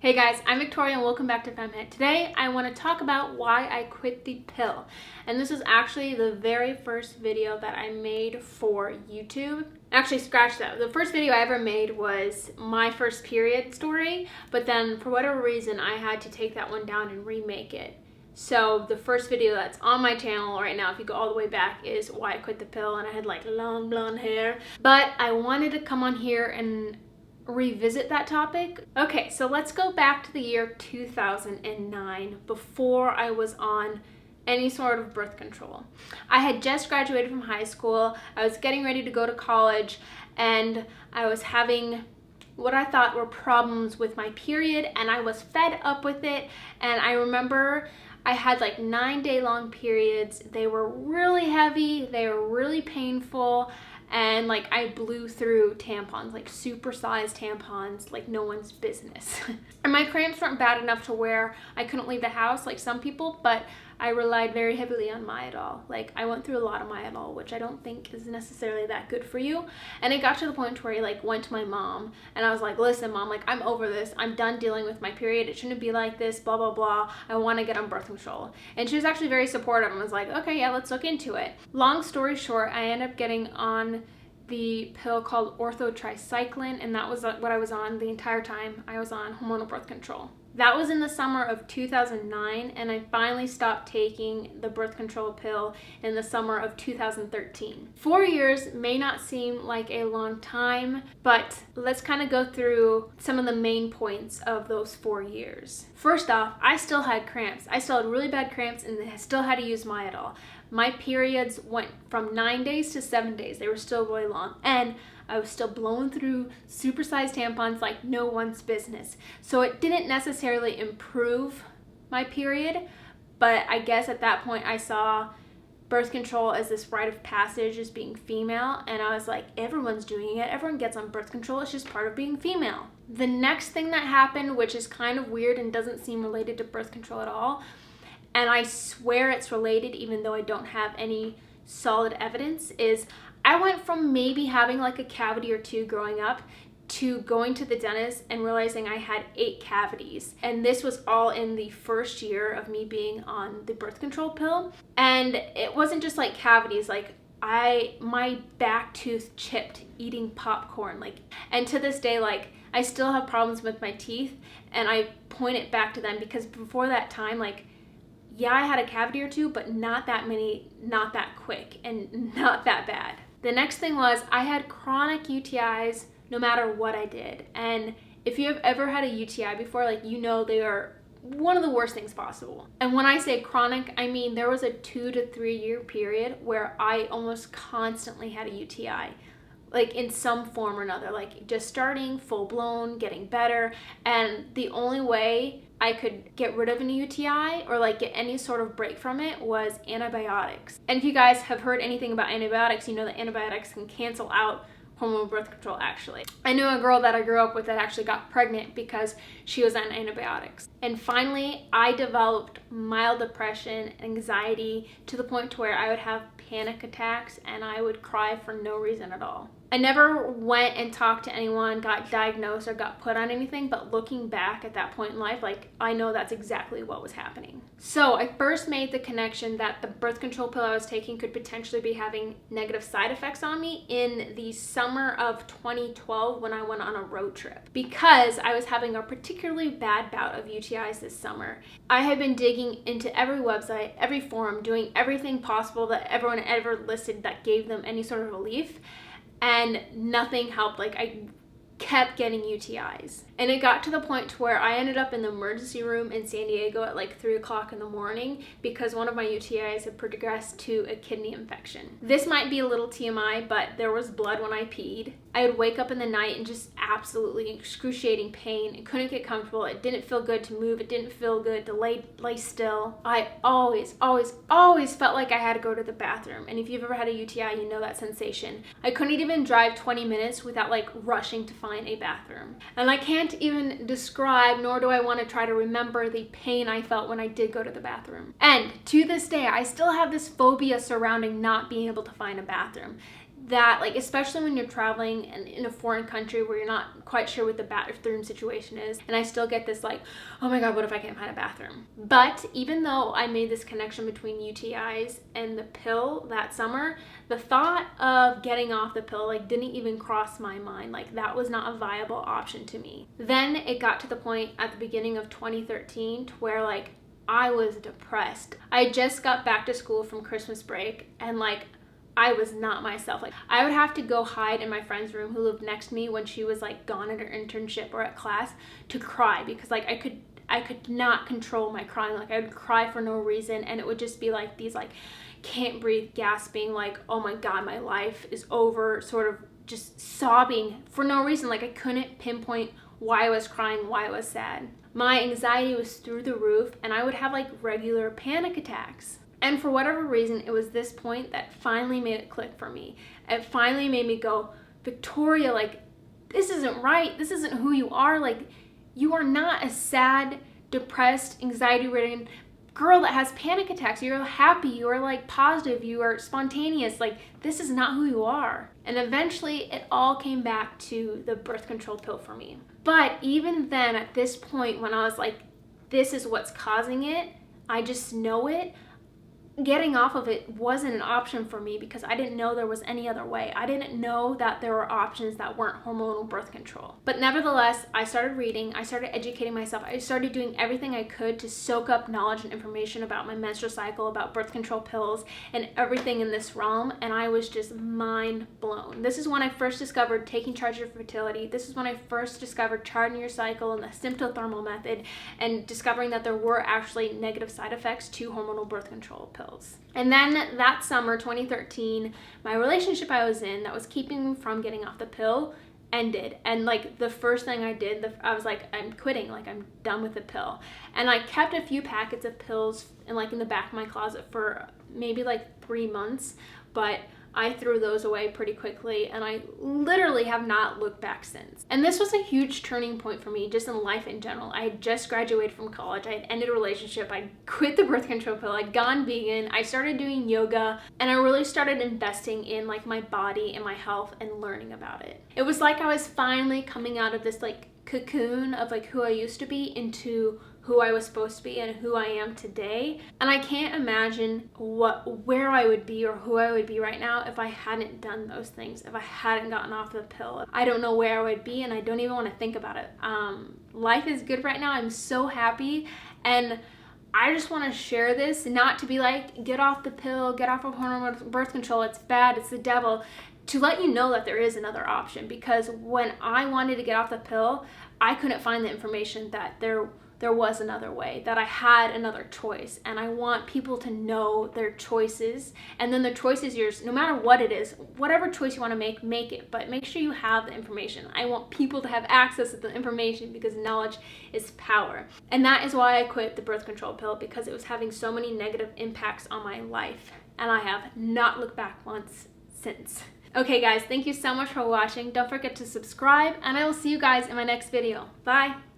Hey guys, I'm Victoria and welcome back to FemHit. Today I want to talk about why I quit the pill. And this is actually the very first video that I made for YouTube. Actually, scratch that. The first video I ever made was my first period story, but then for whatever reason I had to take that one down and remake it. So the first video that's on my channel right now, if you go all the way back, is why I quit the pill, and I had like long blonde hair. But I wanted to come on here and revisit that topic. Okay, so let's go back to the year 2009, before I was on any sort of birth control. I had just graduated from high school, I was getting ready to go to college, and I was having what I thought were problems with my period, and I was fed up with it. And I remember I had like 9-day long periods. They were really heavy, they were really painful, and like I blew through tampons, like supersized tampons, like no one's business. And my cramps weren't bad enough to where I couldn't leave the house like some people, but I relied very heavily on Myadol. Like I went through a lot of Myadol, which I don't think is necessarily that good for you. And it got to the point where I like went to my mom and I was like, listen mom, like I'm over this. I'm done dealing with my period. It shouldn't be like this, blah, blah, blah. I want to get on birth control. And she was actually very supportive and was like, okay, yeah, let's look into it. Long story short, I ended up getting on the pill called orthotricycline, and that was what I was on the entire time I was on hormonal birth control. That was in the summer of 2009, and I finally stopped taking the birth control pill in the summer of 2013. 4 years may not seem like a long time, but let's kind of go through some of the main points of those 4 years. First off, I still had cramps. I still had really bad cramps and I still had to use Myadol. My periods went from 9 days to 7 days. They were still really long. And I was still blowing through supersized tampons like no one's business. So it didn't necessarily improve my period, but I guess at that point I saw birth control as this rite of passage as being female, and I was like, everyone's doing it. Everyone gets on birth control. It's just part of being female. The next thing that happened, which is kind of weird and doesn't seem related to birth control at all, and I swear it's related even though I don't have any solid evidence, is I went from maybe having like a cavity or two growing up to going to the dentist and realizing I had 8 cavities. And this was all in the first year of me being on the birth control pill. And it wasn't just like cavities, like my back tooth chipped eating popcorn, and to this day, like I still have problems with my teeth, and I point it back to them because before that time, like, yeah, I had a cavity or two, but not that many, not that quick, and not that bad. The next thing was I had chronic UTIs no matter what I did. And if you have ever had a UTI before, like, you know they are one of the worst things possible. And when I say chronic, I mean there was a 2 to 3 year period where I almost constantly had a UTI. Like in some form or another, like just starting, full blown, getting better. And the only way I could get rid of an UTI or like get any sort of break from it was antibiotics. And if you guys have heard anything about antibiotics, you know that antibiotics can cancel out hormonal birth control actually. I knew a girl that I grew up with that actually got pregnant because she was on antibiotics. And finally, I developed mild depression, anxiety, to the point to where I would have panic attacks and I would cry for no reason at all. I never went and talked to anyone, got diagnosed, or got put on anything, but looking back at that point in life, like, I know that's exactly what was happening. So I first made the connection that the birth control pill I was taking could potentially be having negative side effects on me in the summer of 2012 when I went on a road trip, because I was having a particularly bad bout of UTIs this summer. I had been digging into every website, every forum, doing everything possible that everyone ever listed that gave them any sort of relief, and nothing helped. Like, I kept getting UTIs. And it got to the point to where I ended up in the emergency room in San Diego at like 3 o'clock in the morning because one of my UTIs had progressed to a kidney infection. This might be a little TMI, but there was blood when I peed. I would wake up in the night in just absolutely excruciating pain. I couldn't get comfortable. It didn't feel good to move. It didn't feel good to lay still. I always felt like I had to go to the bathroom. And if you've ever had a UTI, you know that sensation. I couldn't even drive 20 minutes without like rushing to find a bathroom. And I can't even describe, nor do I want to try to remember, the pain I felt when I did go to the bathroom. And to this day, I still have this phobia surrounding not being able to find a bathroom. that, like, especially when you're traveling and in a foreign country where you're not quite sure what the bathroom situation is, and I still get this like, oh my god, what if I can't find a bathroom? But even though I made this connection between UTIs and the pill that summer, the thought of getting off the pill like didn't even cross my mind. Like, that was not a viable option to me. Then it got to the point at the beginning of 2013 to where like I was depressed. I just got back to school from Christmas break, and like I was not myself. Like, I would have to go hide in my friend's room who lived next to me when she was like gone at her internship or at class to cry, because like I could not control my crying. Like, I would cry for no reason, and it would just be like these like can't breathe, gasping, like, oh my god, my life is over, sort of just sobbing for no reason. Like, I couldn't pinpoint why I was crying, why I was sad. My anxiety was through the roof, and I would have like regular panic attacks. And for whatever reason, it was this point that finally made it click for me. It finally made me go, Victoria, like, this isn't right. This isn't who you are. Like, you are not a sad, depressed, anxiety-ridden girl that has panic attacks. You're happy. You are like positive. You are spontaneous. Like, this is not who you are. And eventually, it all came back to the birth control pill for me. But even then, at this point, when I was like, this is what's causing it, I just know it, getting off of it wasn't an option for me because I didn't know there was any other way. I didn't know that there were options that weren't hormonal birth control. But nevertheless, I started reading, I started educating myself, I started doing everything I could to soak up knowledge and information about my menstrual cycle, about birth control pills, and everything in this realm, and I was just mind blown. This is when I first discovered taking charge of fertility. This is when I first discovered charting your cycle and the sympto-thermal method, and discovering that there were actually negative side effects to hormonal birth control pills. And then that summer, 2013, my relationship I was in that was keeping me from getting off the pill ended. And like the first thing I did, I was like, I'm quitting, like I'm done with the pill. And I kept a few packets of pills in the back of my closet for maybe like 3 months, but I threw those away pretty quickly, and I literally have not looked back since. And this was a huge turning point for me just in life in general. I had just graduated from college, I had ended a relationship, I quit the birth control pill, I'd gone vegan, I started doing yoga, and I really started investing in like my body and my health and learning about it. It was like I was finally coming out of this like cocoon of like who I used to be into who I was supposed to be and who I am today. And I can't imagine where I would be or who I would be right now if I hadn't done those things, if I hadn't gotten off the pill. I don't know where I would be, and I don't even want to think about it. Life is good right now. I'm so happy, and I just want to share this, not to be like, get off the pill, get off of hormonal birth control, it's bad, it's the devil, to let you know that there is another option. Because when I wanted to get off the pill, I couldn't find the information that there was another way, that I had another choice. And I want people to know their choices, and then the choice is yours, no matter what it is. Whatever choice you want to make it, but make sure you have the information. I want people to have access to the information because knowledge is power. And that is why I quit the birth control pill, because it was having so many negative impacts on my life, and I have not looked back once since. Okay guys, thank you so much for watching. Don't forget to subscribe, and I will see you guys in my next video. Bye!